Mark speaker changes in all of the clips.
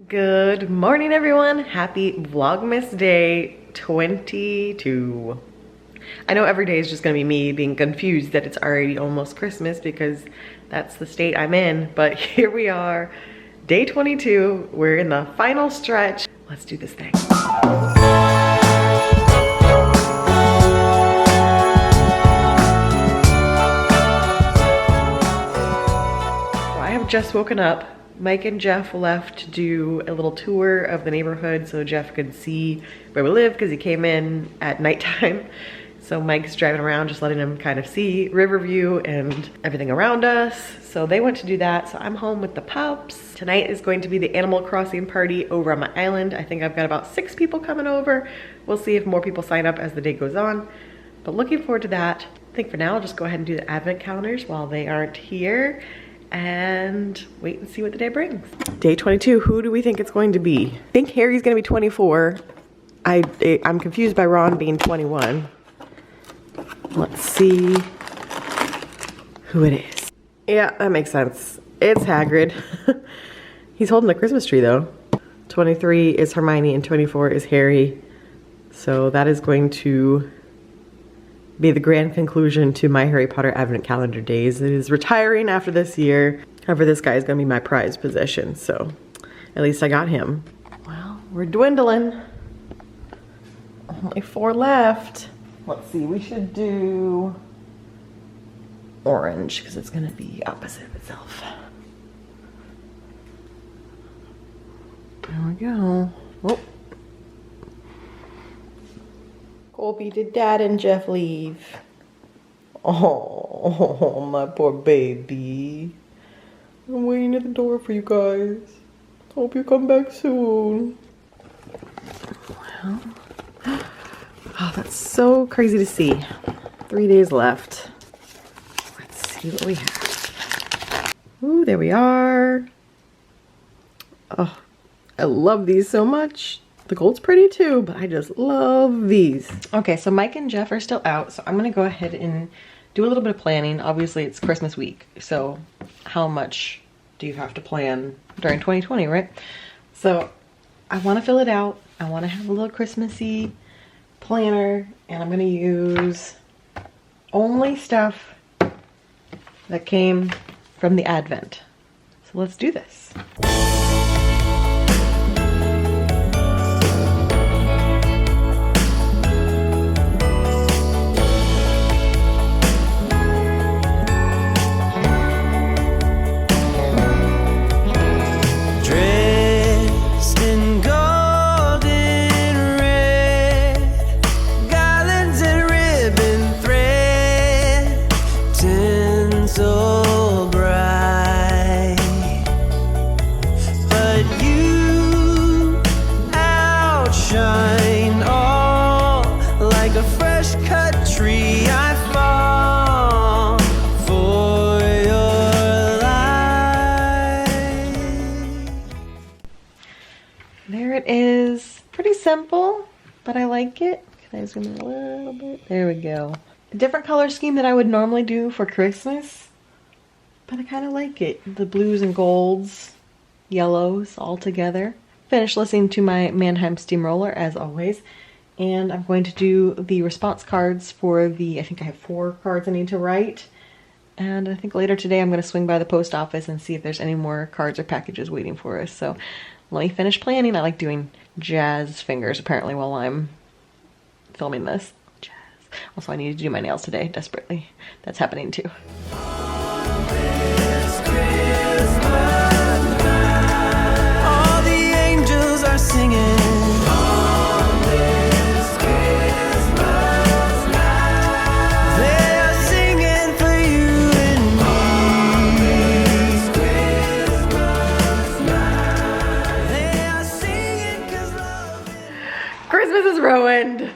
Speaker 1: Good morning, everyone. Happy Vlogmas Day 22. I know every day is just gonna be me being confused that it's already almost Christmas because that's the state I'm in, but here we are, day 22. We're in the final stretch. Let's do this thing. So I have just woken up. Mike and Jeff left to do a little tour of the neighborhood so Jeff could see where we live because he came in at nighttime. So Mike's driving around just letting him kind of see Riverview and everything around us. So they went to do that. So I'm home with the pups. Tonight is going to be the Animal Crossing party over on my island. I think I've got about 6 people coming over. We'll see if more people sign up as the day goes on. But looking forward to that. I think for now I'll just go ahead and do the advent calendars while they aren't here and wait and see what the day brings. Day 22, who do we think it's going to be? I think Harry's gonna be 24. I'm confused by Ron being 21. Let's see who it is. Yeah, that makes sense. It's Hagrid. He's holding the Christmas tree though. 23 is Hermione and 24 is Harry. So that is going to be the grand conclusion to my Harry Potter Advent Calendar days. It is retiring after this year. However, this guy is gonna be my prized possession, so at least I got him. Well, we're dwindling. Only 4 left. Let's see, we should do orange because it's gonna be opposite of itself. There we go. Oh. Colby, did Dad and Jeff leave? Oh, my poor baby. I'm waiting at the door for you guys. Hope you come back soon. Well, oh, that's so crazy to see. 3 days left. Let's see what we have. Ooh, there we are. Oh, I love these so much. The gold's pretty too, but I just love these. Okay, so Mike and Jeff are still out, so I'm gonna go ahead and do a little bit of planning. Obviously, it's Christmas week, so how much do you have to plan during 2020, right? So I wanna fill it out. I wanna have a little Christmassy planner, and I'm gonna use only stuff that came from the Advent. So let's do this. There it is. Pretty simple, but I like it. Can I zoom in a little bit? There we go. A different color scheme than I would normally do for Christmas, but I kind of like it. The blues and golds, yellows all together. Finished listening to my Mannheim Steamroller as always, and I'm going to do the response cards for the, I think I have 4 cards I need to write. And I think later today I'm going to swing by the post office and see if there's any more cards or packages waiting for us. So let me finish planning. I like doing jazz fingers apparently while I'm filming this. Jazz. Also, I need to do my nails today desperately. That's happening too.
Speaker 2: All the angels are singing.
Speaker 1: Christmas is ruined.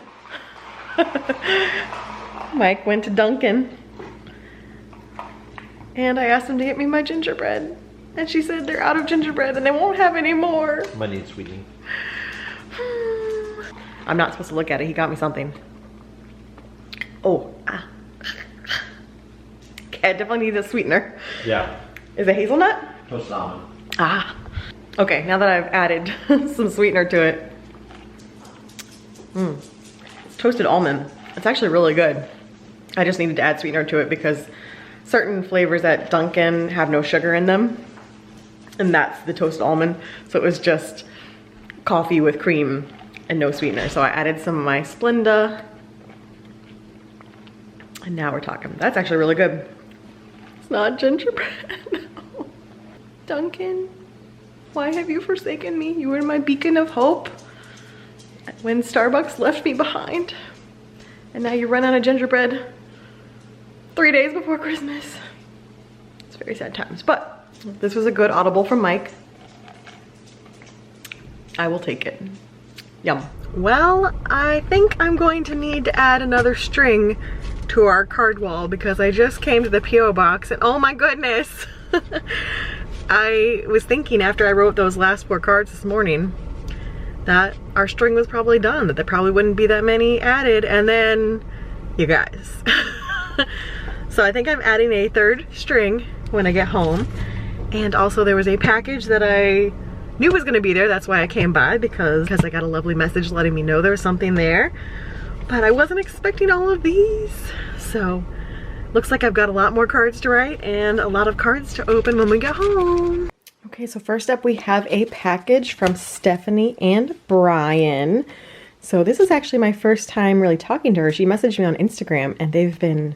Speaker 1: Mike went to Dunkin and I asked him to get me my gingerbread, and she said they're out of gingerbread and they won't have any more.
Speaker 3: Might need sweetening.
Speaker 1: I'm not supposed to look at it. He got me something. Oh, okay, I definitely need a sweetener.
Speaker 3: Yeah.
Speaker 1: Is it hazelnut?
Speaker 3: Toast almond.
Speaker 1: Ah, Okay, now that I've added some sweetener to it. It's toasted almond. It's actually really good. I just needed to add sweetener to it because certain flavors at Dunkin' have no sugar in them. And that's the toasted almond. So it was just coffee with cream and no sweetener. So I added some of my Splenda. And now we're talking. That's actually really good. It's not gingerbread. No. Dunkin', why have you forsaken me? You were my beacon of hope when Starbucks left me behind. And now you run out of gingerbread 3 days before Christmas. It's very sad times, but this was a good audible from Mike. I will take it. Yum. Well, I think I'm going to need to add another string to our card wall because I just came to the P.O. box and oh my goodness. I was thinking after I wrote those last 4 cards this morning that our string was probably done, that there probably wouldn't be that many added, and then you guys. So I think I'm adding a 3rd string when I get home. And also there was a package that I knew was gonna be there. That's why I came by, because I got a lovely message letting me know there was something there. But I wasn't expecting all of these. So looks like I've got a lot more cards to write and a lot of cards to open when we get home. Okay, so first up we have a package from Stephanie and Brian. So this is actually my first time really talking to her. She messaged me on Instagram and they've been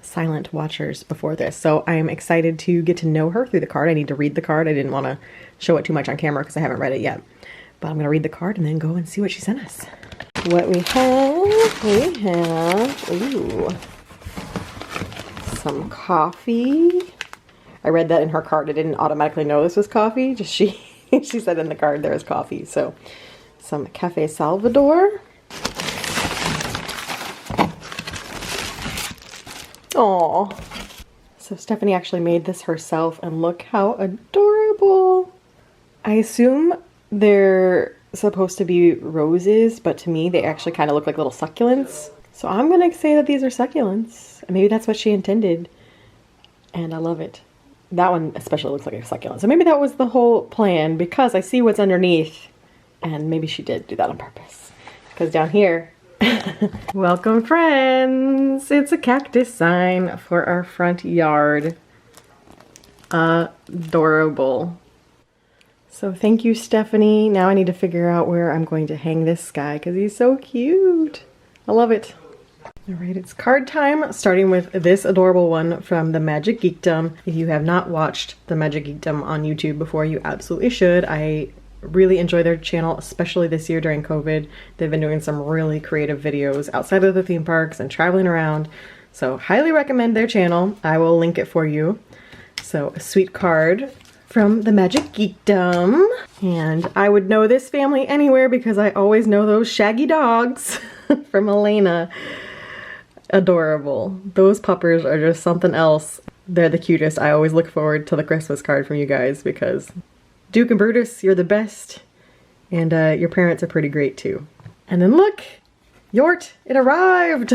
Speaker 1: silent watchers before this. So I'm excited to get to know her through the card. I need to read the card. I didn't want to show it too much on camera because I haven't read it yet. But I'm going to read the card and then go and see what she sent us. What we have, ooh, some coffee. I read that in her card. I didn't automatically know this was coffee. Just she said in the card there was coffee. So some Cafe Salvador. Aww. So Stephanie actually made this herself and look how adorable. I assume they're supposed to be roses, but to me they actually kind of look like little succulents. So I'm gonna say that these are succulents. Maybe that's what she intended. And I love it. That one especially looks like a succulent. So maybe that was the whole plan, because I see what's underneath. And maybe she did do that on purpose. Because down here, welcome friends! It's a cactus sign for our front yard. Adorable. So thank you, Stephanie. Now I need to figure out where I'm going to hang this guy because he's so cute. I love it. All right, it's card time, starting with this adorable one from the Magic Geekdom. If you have not watched the Magic Geekdom on YouTube before, you absolutely should. I really enjoy their channel, especially this year during COVID. They've been doing some really creative videos outside of the theme parks and traveling around. So highly recommend their channel. I will link it for you. So a sweet card from the Magic Geekdom. And I would know this family anywhere because I always know those shaggy dogs from Elena. Adorable. Those puppers are just something else. They're the cutest. I always look forward to the Christmas card from you guys because Duke and Brutus, you're the best. And your parents are pretty great too. And then look! Yort! It arrived!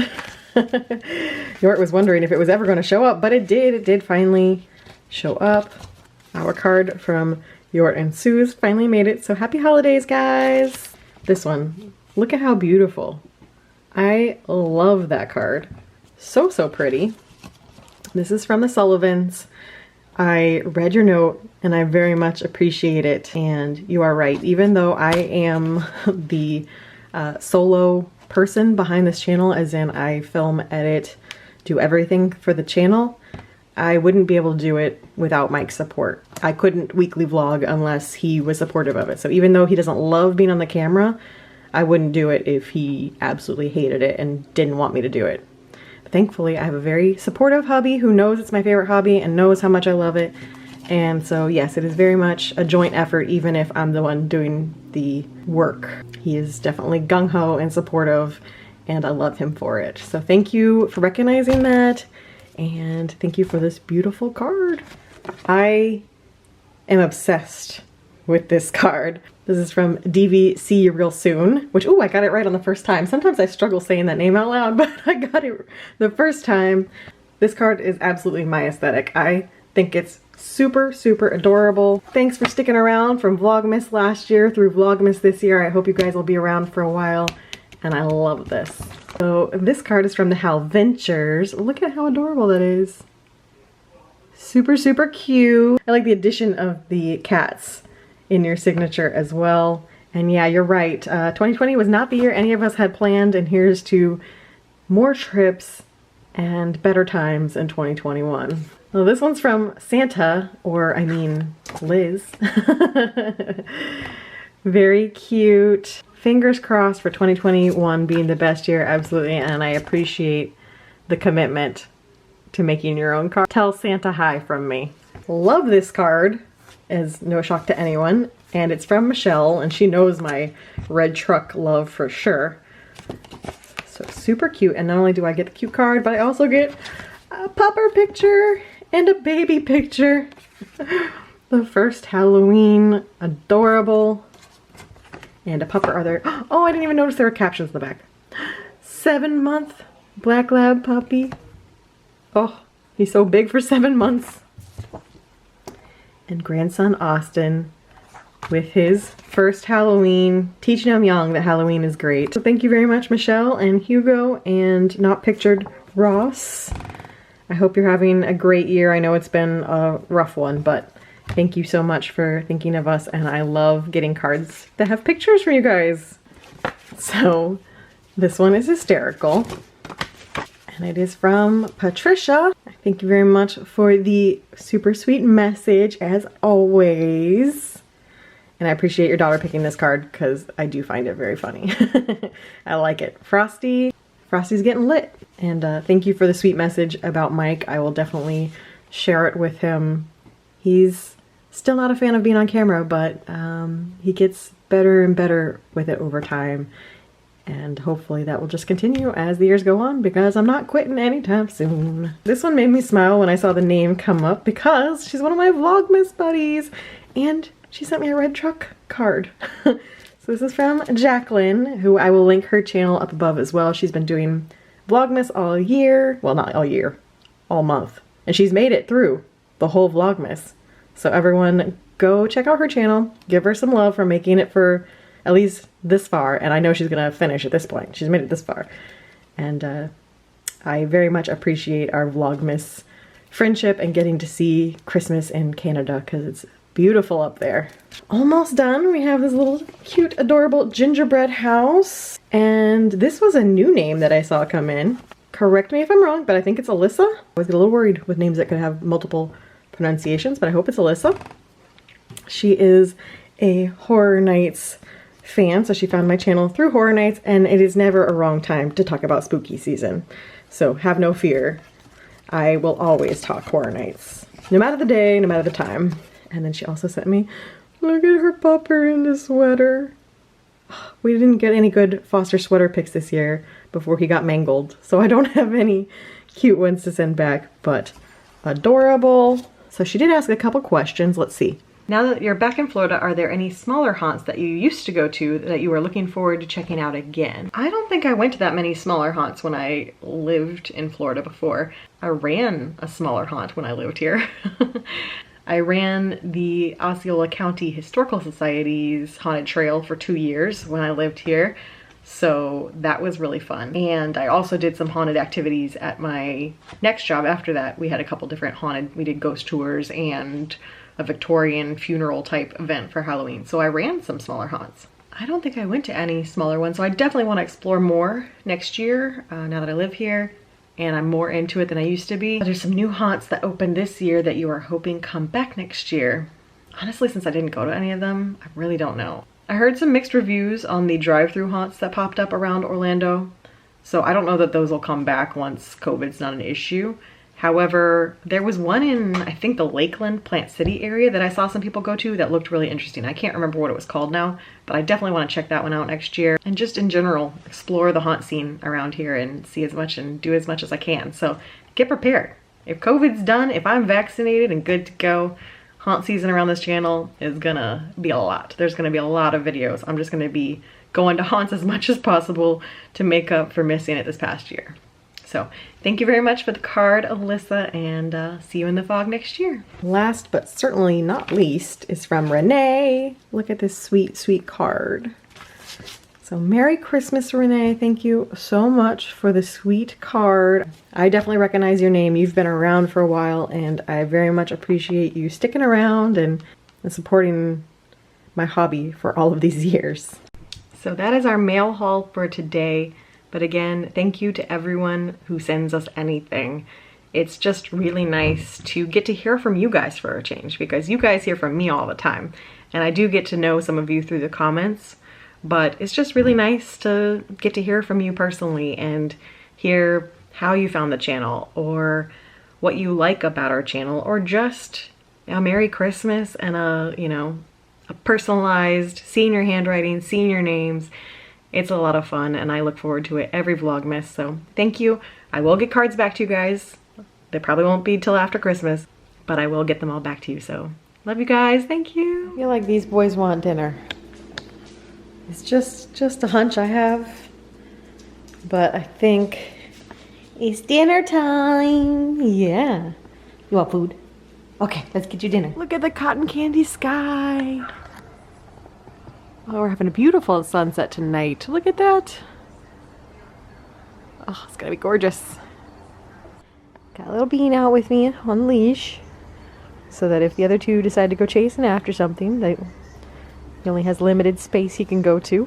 Speaker 1: Yort was wondering if it was ever going to show up, but it did. It did finally show up. Our card from Yort and Suze finally made it. So happy holidays, guys! This one. Look at how beautiful. I love that card. So, so pretty. This is from the Sullivans. I read your note and I very much appreciate it. And you are right. Even though I am the solo person behind this channel, as in I film, edit, do everything for the channel, I wouldn't be able to do it without Mike's support. I couldn't weekly vlog unless he was supportive of it. So even though he doesn't love being on the camera, I wouldn't do it if he absolutely hated it and didn't want me to do it. But thankfully, I have a very supportive hubby who knows it's my favorite hobby and knows how much I love it. And so yes, it is very much a joint effort, even if I'm the one doing the work. He is definitely gung-ho and supportive, and I love him for it. So thank you for recognizing that, and thank you for this beautiful card. I am obsessed with this card. This is from DV See You Real Soon, which, oh, I got it right on the first time. Sometimes I struggle saying that name out loud, but I got it the first time. This card is absolutely my aesthetic. I think it's Super, super adorable. Thanks for sticking around from Vlogmas last year through Vlogmas this year. I hope you guys will be around for a while, and I love this. So this card is from the Hal Ventures. Look at how adorable that is. Super, super cute. I like the addition of the cats in your signature as well. And yeah, you're right. 2020 was not the year any of us had planned, and here's to more trips and better times in 2021. Well, this one's from Santa, or I mean, Liz. Very cute. Fingers crossed for 2021 being the best year, absolutely, and I appreciate the commitment to making your own card. Tell Santa hi from me. Love this card, as no shock to anyone, and it's from Michelle, and she knows my red truck love for sure. So super cute, and not only do I get the cute card, but I also get a pupper picture and a baby picture. The first Halloween, adorable. And a pupper are there. Oh, I didn't even notice there were captions in the back. 7-month black lab puppy. Oh, he's so big for 7 months. And grandson Austin with his first Halloween, teaching him young that Halloween is great. So thank you very much, Michelle and Hugo, and not pictured Ross. I hope you're having a great year. I know it's been a rough one, but thank you so much for thinking of us, and I love getting cards that have pictures for you guys. So this one is hysterical, and it is from Patricia. Thank you very much for the super sweet message, as always. And I appreciate your daughter picking this card because I do find it very funny. I like it. Frosty's getting lit. And thank you for the sweet message about Mike. I will definitely share it with him. He's still not a fan of being on camera, but he gets better and better with it over time. And hopefully that will just continue as the years go on, because I'm not quitting anytime soon. This one made me smile when I saw the name come up because she's one of my Vlogmas buddies, and she sent me a red truck card. So this is from Jacqueline, who I will link her channel up above as well. She's been doing Vlogmas all year. Well, not all year, all month. And she's made it through the whole Vlogmas. So everyone go check out her channel. Give her some love for making it for at least this far. And I know she's gonna finish at this point. She's made it this far. And I very much appreciate our Vlogmas friendship and getting to see Christmas in Canada, because it's beautiful up there. Almost done. We have this little cute, adorable gingerbread house. And this was a new name that I saw come in. Correct me if I'm wrong, but I think it's Alyssa. I was a little worried with names that could have multiple pronunciations, but I hope it's Alyssa. She is a Horror Nights fan, so she found my channel through Horror Nights, and it is never a wrong time to talk about spooky season. So have no fear. I will always talk Horror Nights, no matter the day, no matter the time. And then she also sent me, look at her pupper in the sweater. We didn't get any good Foster sweater pics this year before he got mangled, so I don't have any cute ones to send back, but adorable. So she did ask a couple questions. Let's see. Now that you're back in Florida, are there any smaller haunts that you used to go to that you are looking forward to checking out again? I don't think I went to that many smaller haunts when I lived in Florida before. I ran a smaller haunt when I lived here. I ran the Osceola County Historical Society's haunted trail for 2 years when I lived here, so that was really fun. And I also did some haunted activities at my next job after that. We had a couple different we did ghost tours and a Victorian funeral type event for Halloween, so I ran some smaller haunts. I don't think I went to any smaller ones, so I definitely want to explore more next year now that I live here. And I'm more into it than I used to be. There's some new haunts that opened this year that you are hoping come back next year. Honestly, since I didn't go to any of them, I really don't know. I heard some mixed reviews on the drive-through haunts that popped up around Orlando, so I don't know that those will come back once COVID's not an issue. However, there was one in, I think, the Lakeland, Plant City area that I saw some people go to that looked really interesting. I can't remember what it was called now, but I definitely want to check that one out next year. And just in general, explore the haunt scene around here and see as much and do as much as I can. So get prepared. If COVID's done, if I'm vaccinated and good to go, haunt season around this channel is gonna be a lot. There's gonna be a lot of videos. I'm just gonna be going to haunts as much as possible to make up for missing it this past year. So thank you very much for the card, Alyssa, and see you in the vlog next year. Last but certainly not least is from Renee. Look at this sweet, sweet card. So Merry Christmas, Renee. Thank you so much for the sweet card. I definitely recognize your name. You've been around for a while, and I very much appreciate you sticking around and supporting my hobby for all of these years. So that is our mail haul for today. But again, thank you to everyone who sends us anything. It's just really nice to get to hear from you guys for a change, because you guys hear from me all the time. And I do get to know some of you through the comments, but it's just really nice to get to hear from you personally and hear how you found the channel, or what you like about our channel, or just a Merry Christmas and a, you know, a personalized, seeing your handwriting, seeing your names. It's a lot of fun, and I look forward to it every Vlogmas, so thank you. I will get cards back to you guys. They probably won't be till after Christmas, but I will get them all back to you, so love you guys, thank you. I feel like these boys want dinner. It's just a hunch I have, but I think it's dinner time. Yeah. You want food? Okay, let's get you dinner. Look at the cotton candy sky. Oh, we're having a beautiful sunset tonight. Look at that. Oh, it's gonna be gorgeous. Got a little bean out with me on the leash, so that if the other two decide to go chasing after something, he only has limited space he can go to.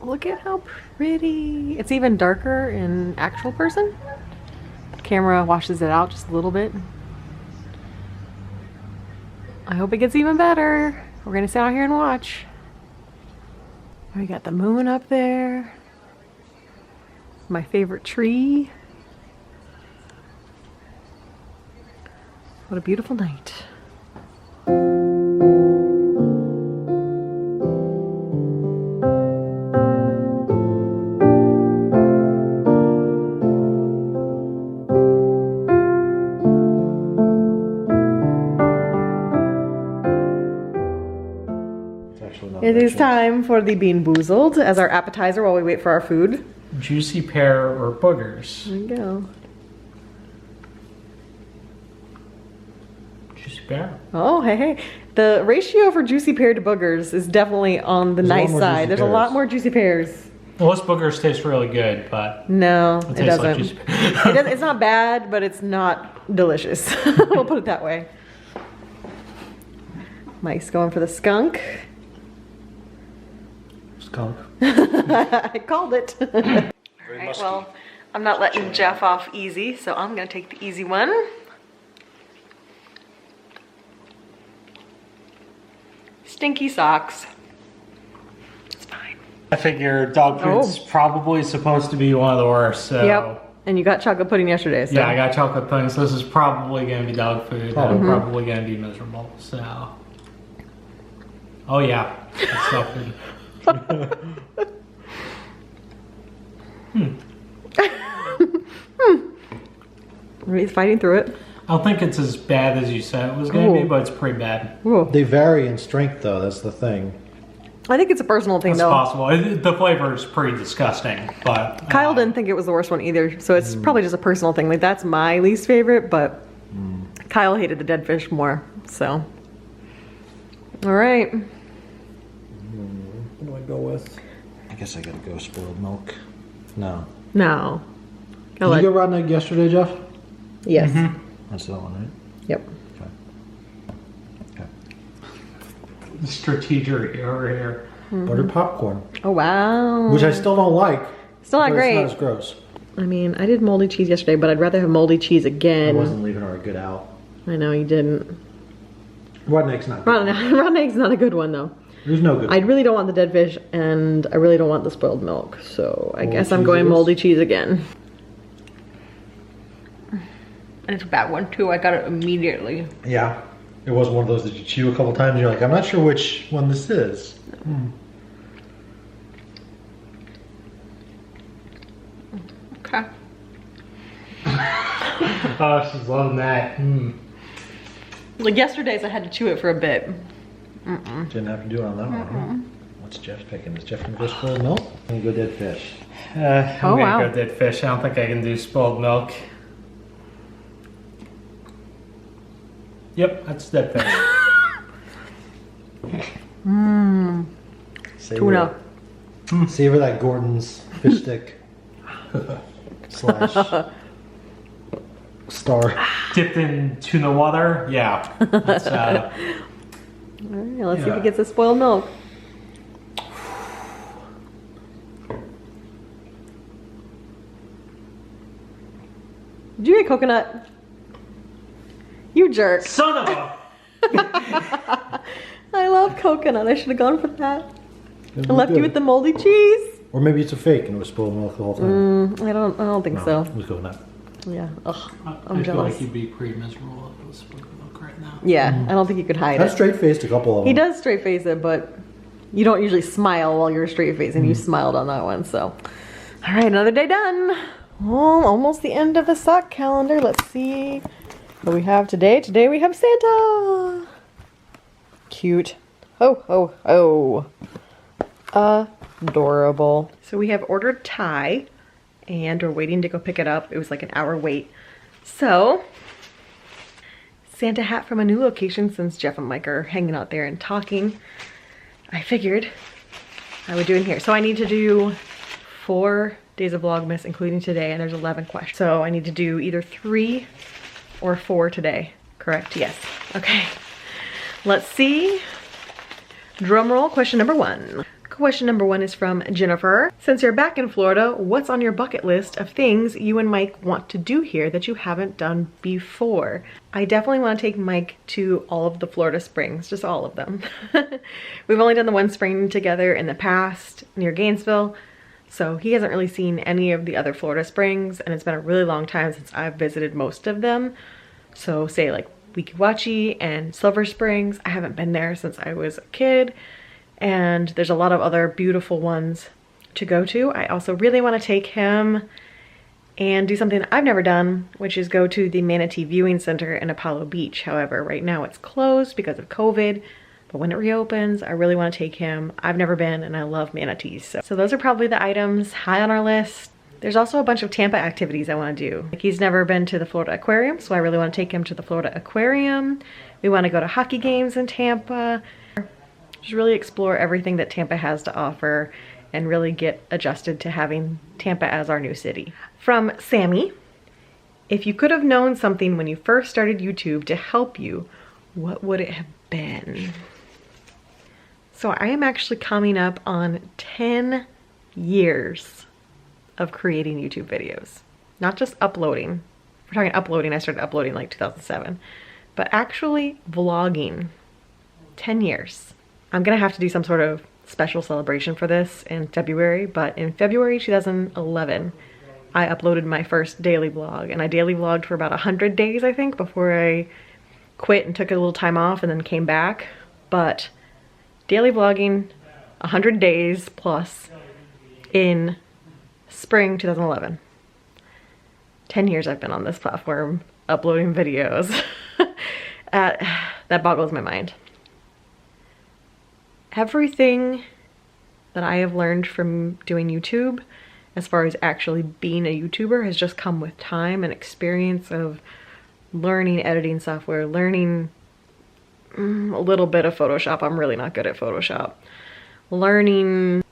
Speaker 1: Look at how pretty. It's even darker in actual person. The camera washes it out just a little bit. I hope it gets even better. We're gonna sit out here and watch. We got the moon up there. My favorite tree. What a beautiful night. It is time for the bean boozled as our appetizer while we wait for our food.
Speaker 3: Juicy pear or boogers.
Speaker 1: There you go.
Speaker 3: Juicy pear.
Speaker 1: Oh, hey. The ratio for juicy pear to boogers is definitely on the nice side. There's a lot more juicy pears.
Speaker 3: Most boogers taste really good, but
Speaker 1: no, it doesn't.
Speaker 3: Like juicy pear.
Speaker 1: It's not bad, but it's not delicious. We'll put it that way. Mike's going for the skunk.
Speaker 3: Skunk.
Speaker 1: I called it. Alright, well, I'm not letting Jeff off easy, so I'm gonna take the easy one. Stinky socks. It's fine.
Speaker 3: I figure dog food's probably supposed to be one of the worst, so.
Speaker 1: Yep, and you got chocolate pudding yesterday, so.
Speaker 3: Yeah, I got chocolate pudding, so this is probably gonna be dog food. I'm probably gonna be miserable, so. Oh yeah, it's so good.
Speaker 1: He's fighting through it.
Speaker 3: I don't think it's as bad as you said it was going to be, but it's pretty bad.
Speaker 1: Ooh.
Speaker 4: They vary in strength, though. That's the thing.
Speaker 1: I think it's a personal thing,
Speaker 3: It's
Speaker 1: though.
Speaker 3: possible. The flavor is pretty disgusting, but
Speaker 1: Kyle didn't think it was the worst one either, so it's probably just a personal thing. Like, that's my least favorite, but Kyle hated the dead fish more, so. All right.
Speaker 4: What do I go with? I guess I gotta go spoiled milk. No.
Speaker 1: No.
Speaker 4: Did you go riding egg yesterday, Jeff?
Speaker 1: Yes.
Speaker 4: That's that one, right?
Speaker 1: Yep.
Speaker 4: Okay.
Speaker 3: strategic over here.
Speaker 4: Buttered popcorn.
Speaker 1: Oh, wow.
Speaker 4: Which I still don't like.
Speaker 1: Still not
Speaker 4: but
Speaker 1: great.
Speaker 4: It's not as gross.
Speaker 1: I mean, I did moldy cheese yesterday, but I'd rather have moldy cheese
Speaker 4: I
Speaker 1: again.
Speaker 4: wasn't leaving her a good out.
Speaker 1: I know you didn't.
Speaker 4: Rotten egg's not good.
Speaker 1: Rotten egg's not a good one, though.
Speaker 4: There's no good
Speaker 1: I really don't want the dead fish, and I really don't want the spoiled milk, so I guess I'm going moldy cheese again. And it's a bad one, too. I got it immediately.
Speaker 4: Yeah. It was one of those that you chew a couple times and you're like, I'm not sure which one this is.
Speaker 1: Okay.
Speaker 3: Oh, she's loving that.
Speaker 1: Like yesterday's, I had to chew it for a bit.
Speaker 4: Didn't have to do it on that one. Huh? What's Jeff picking? Is Jeff gonna go spoiled milk? I'm gonna go dead fish.
Speaker 3: I'm
Speaker 1: Oh,
Speaker 3: gonna
Speaker 1: wow.
Speaker 3: go dead fish. I don't think I can do spoiled milk. Yep, that's dead fish.
Speaker 4: Savor, savor that Gordon's fish stick slash star.
Speaker 3: Dipped in tuna water. Yeah. That's,
Speaker 1: All right, let's see if
Speaker 3: Yeah.
Speaker 1: he gets the spoiled milk. Did you get coconut? You jerk.
Speaker 3: son of a.
Speaker 1: I love coconut. I should have gone for that. I left you with the moldy cheese.
Speaker 4: Or maybe it's a fake and it was spoiled milk the whole time.
Speaker 1: I don't think
Speaker 4: No,
Speaker 1: so.
Speaker 4: it was coconut.
Speaker 1: Yeah. Ugh,
Speaker 3: I
Speaker 1: I'm
Speaker 3: feel
Speaker 1: jealous.
Speaker 3: like you'd be pretty miserable if it was spoiled milk right now.
Speaker 1: Yeah, I don't think you could hide
Speaker 4: I've
Speaker 1: it.
Speaker 4: straight faced a couple of them.
Speaker 1: He does straight face it, but you don't usually smile while you're straight facing. You smiled on that one, so. All right, another day done. Oh, almost the end of the sock calendar. Let's see what we have today. Today we have Santa. Cute. Oh. Adorable. So we have ordered Thai and we're waiting to go pick it up. It was like an hour wait. So, Santa hat from a new location since Jeff and Mike are hanging out there and talking. I figured I would do in here. So I need to do 4 days of Vlogmas, including today, and there's 11 questions. So I need to do either 3 or 4 today. Correct? Yes. Okay. Let's see. Drum roll, question number 1. Question number 1 is from Jennifer. Since you're back in Florida, what's on your bucket list of things you and Mike want to do here that you haven't done before? I definitely want to take Mike to all of the Florida springs, just all of them. We've only done the one spring together in the past near Gainesville, so he hasn't really seen any of the other Florida springs, and it's been a really long time since I've visited most of them. So say like Weeki Wachee and Silver Springs, I haven't been there since I was a kid. And there's a lot of other beautiful ones to go to. I also really want to take him and do something that I've never done, which is go to the Manatee Viewing Center in Apollo Beach. However, right now it's closed because of COVID, but when it reopens, I really want to take him. I've never been and I love manatees. So those are probably the items high on our list. There's also a bunch of Tampa activities I want to do. Like he's never been to the Florida Aquarium, so I really want to take him to the Florida Aquarium. We want to go to hockey games in Tampa. Just really explore everything that Tampa has to offer and really get adjusted to having Tampa as our new city. From Sammy, if you could have known something when you first started YouTube to help you, what would it have been? So I am actually coming up on 10 years of creating YouTube videos. Not just uploading. If we're talking uploading, I started uploading like 2007. But actually vlogging, 10 years. I'm gonna have to do some sort of special celebration for this in February, but in February 2011, I uploaded my first daily vlog, and I daily vlogged for about 100 days, I think, before I quit and took a little time off and then came back. But daily vlogging, 100 days plus in spring 2011. 10 years I've been on this platform uploading videos. That boggles my mind. Everything that I have learned from doing YouTube, as far as actually being a YouTuber, has just come with time and experience of learning editing software, learning a little bit of Photoshop. I'm really not good at Photoshop. Learning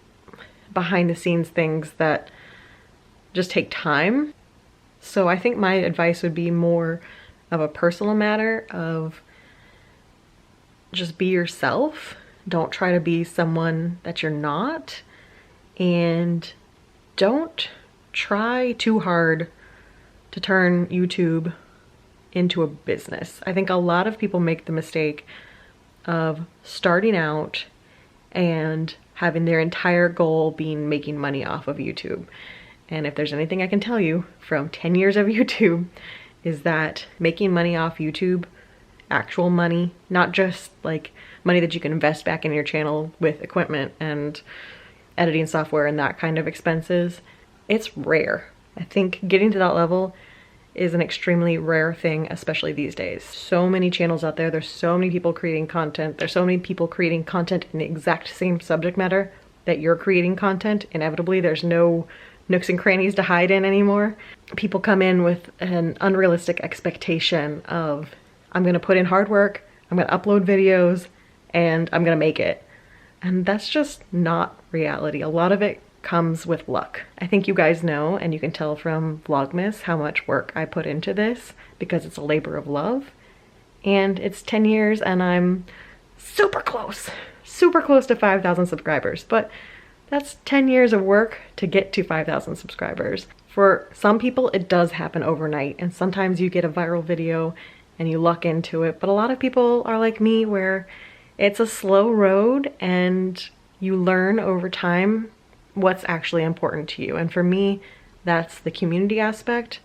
Speaker 1: behind the scenes things that just take time. So I think my advice would be more of a personal matter of just be yourself. Don't try to be someone that you're not, and don't try too hard to turn YouTube into a business. I think a lot of people make the mistake of starting out and having their entire goal being making money off of YouTube. And if there's anything I can tell you from 10 years of YouTube is that making money off YouTube, actual money, not just like money that you can invest back in your channel with equipment and editing software and that kind of expenses, it's rare. I think getting to that level is an extremely rare thing, especially these days. So many channels out there, there's so many people creating content, there's so many people creating content in the exact same subject matter that you're creating content. Inevitably, there's no nooks and crannies to hide in anymore. People come in with an unrealistic expectation of, I'm gonna put in hard work, I'm gonna upload videos, and I'm gonna make it. And that's just not reality. A lot of it comes with luck. I think you guys know, and you can tell from Vlogmas how much work I put into this because it's a labor of love. And it's 10 years and I'm super close to 5,000 subscribers. But that's 10 years of work to get to 5,000 subscribers. For some people, it does happen overnight, and sometimes you get a viral video and you luck into it. But a lot of people are like me, where it's a slow road and you learn over time what's actually important to you. And for me, that's the community aspect.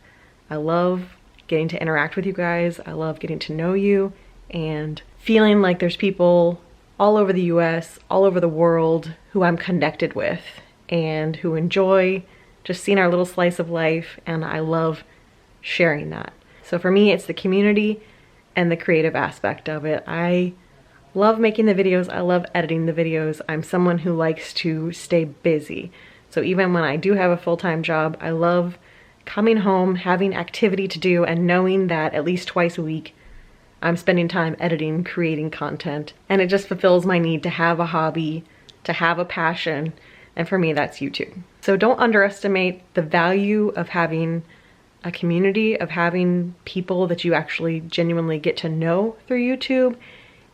Speaker 1: I love getting to interact with you guys. I love getting to know you and feeling like there's people all over the US, all over the world who I'm connected with and who enjoy just seeing our little slice of life, and I love sharing that. So for me, it's the community and the creative aspect of it. I love making the videos, I love editing the videos. I'm someone who likes to stay busy. So even when I do have a full-time job, I love coming home, having activity to do, and knowing that at least twice a week I'm spending time editing, creating content. And it just fulfills my need to have a hobby, to have a passion, and for me that's YouTube. So don't underestimate the value of having a community, of having people that you actually genuinely get to know through YouTube,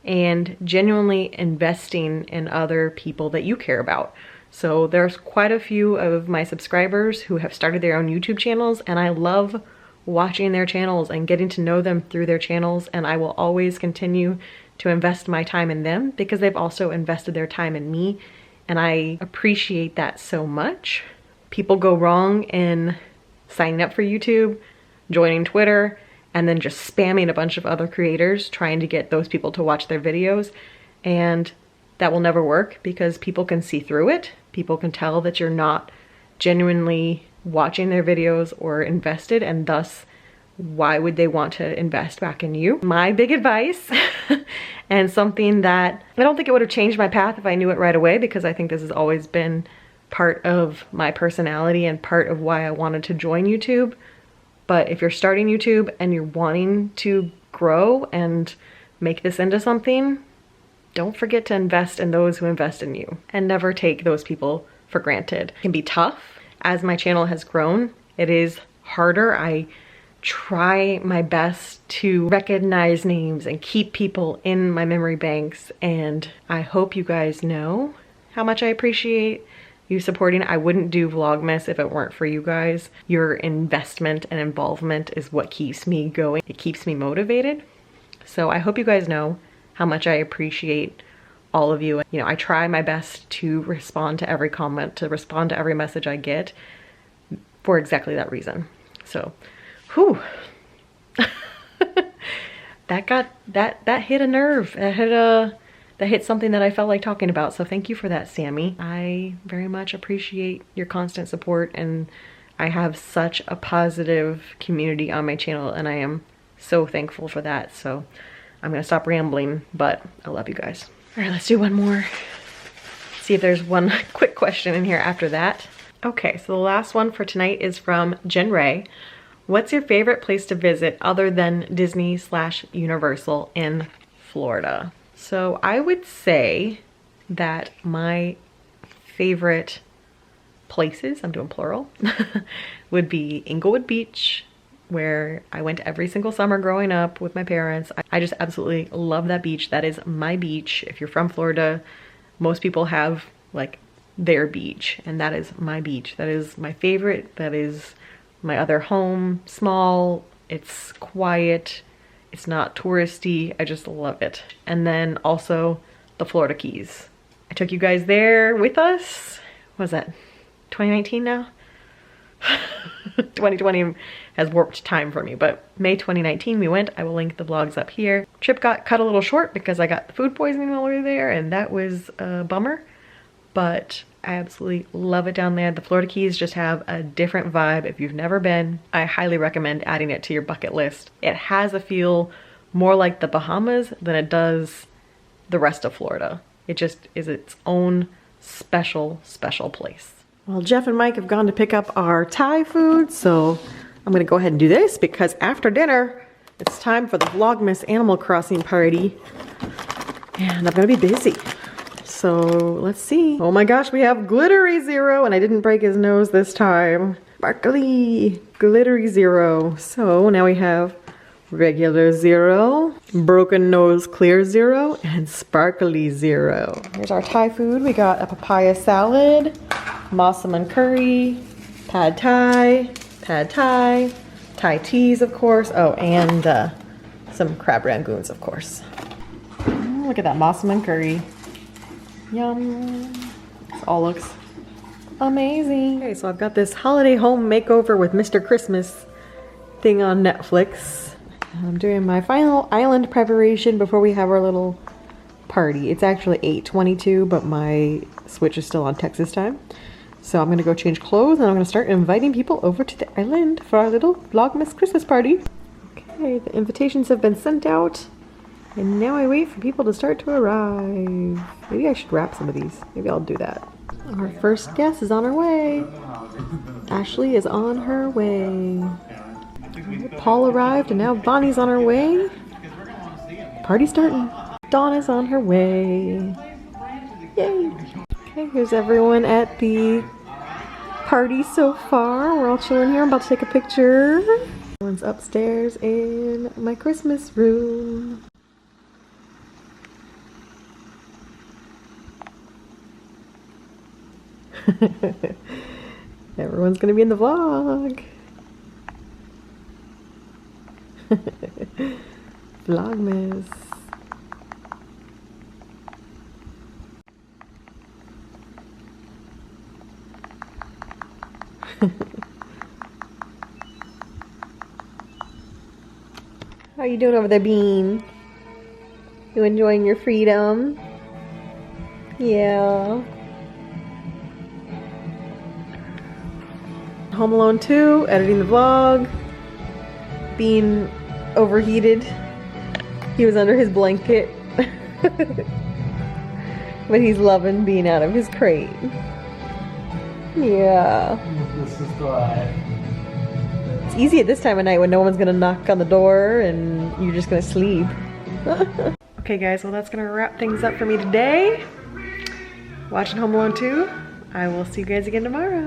Speaker 1: and genuinely investing in other people that you care about. So there's quite a few of my subscribers who have started their own YouTube channels, and I love watching their channels and getting to know them through their channels, and I will always continue to invest my time in them because they've also invested their time in me, and I appreciate that so much. People go wrong in signing up for YouTube, joining Twitter, and then just spamming a bunch of other creators trying to get those people to watch their videos. And that will never work because people can see through it. People can tell that you're not genuinely watching their videos or invested, and thus why would they want to invest back in you? My big advice, and something that I don't think it would have changed my path if I knew it right away, because I think this has always been part of my personality and part of why I wanted to join YouTube. But if you're starting YouTube and you're wanting to grow and make this into something, don't forget to invest in those who invest in you, and never take those people for granted. It can be tough. As my channel has grown, it is harder. I try my best to recognize names and keep people in my memory banks, and I hope you guys know how much I appreciate you supporting. I wouldn't do Vlogmas if it weren't for you guys. Your investment and involvement is what keeps me going. It keeps me motivated. So I hope you guys know how much I appreciate all of you. You know, I try my best to respond to every comment, to respond to every message I get for exactly that reason. So, whew. that hit a nerve. That hit something that I felt like talking about. So thank you for that, Sammy. I very much appreciate your constant support, and I have such a positive community on my channel, and I am so thankful for that. So I'm gonna stop rambling, but I love you guys. All right, let's do one more. See if there's one quick question in here after that. Okay, so the last one for tonight is from Jen Ray. What's your favorite place to visit other than Disney/Universal in Florida? So I would say that my favorite places, I'm doing plural, would be Inglewood Beach, where I went every single summer growing up with my parents. I just absolutely love that beach. That is my beach. If you're from Florida, most people have like their beach, and that is my beach. That is my favorite. That is my other home. Small, it's quiet, it's not touristy. I just love it. And then also the Florida Keys. I took you guys there with us. What was that, 2019 now? 2020 has warped time for me, but May 2019 we went. I will link the vlogs up here. Trip got cut a little short because I got the food poisoning while we were there, and that was a bummer. but I absolutely love it down there. The Florida Keys just have a different vibe. If you've never been, I highly recommend adding it to your bucket list. It has a feel more like the Bahamas than it does the rest of Florida. It just is its own special, special place. Well, Jeff and Mike have gone to pick up our Thai food, so I'm gonna go ahead and do this because after dinner, it's time for the Vlogmas Animal Crossing party, and I'm gonna be busy. So let's see. Oh my gosh, we have Glittery Zero, and I didn't break his nose this time. Sparkly Glittery Zero. So now we have regular Zero, broken nose clear Zero, and sparkly Zero. Here's our Thai food. We got a papaya salad, massaman curry, pad Thai, Thai teas, of course. Oh, and some crab rangoons, of course. Oh, look at that massaman curry. Yum. This all looks amazing. Okay, so I've got this holiday home makeover with Mr. Christmas thing on Netflix. I'm doing my final island preparation before we have our little party. It's actually 8:22, but my switch is still on Texas time. So I'm gonna go change clothes and I'm gonna start inviting people over to the island for our little Vlogmas Christmas party. Okay, the invitations have been sent out. And now I wait for people to start to arrive. Maybe I should wrap some of these. Maybe I'll do that. Our first guest is on her way. Ashley is on her way. Paul arrived and now Bonnie's on her way. Party's starting. Donna's on her way. Yay. Okay, here's everyone at the party so far. We're all chilling here. I'm about to take a picture. Everyone's upstairs in my Christmas room. Everyone's gonna be in the vlog. Vlogmas. How you doing over there, Bean? You enjoying your freedom? Yeah. Home Alone 2, editing the vlog. Being overheated. He was under his blanket. But he's loving being out of his crate. Yeah.
Speaker 3: This is good.
Speaker 1: It's easy at this time of night when no one's gonna knock on the door and you're just gonna sleep. Okay guys, well that's gonna wrap things up for me today. Watching Home Alone 2. I will see you guys again tomorrow.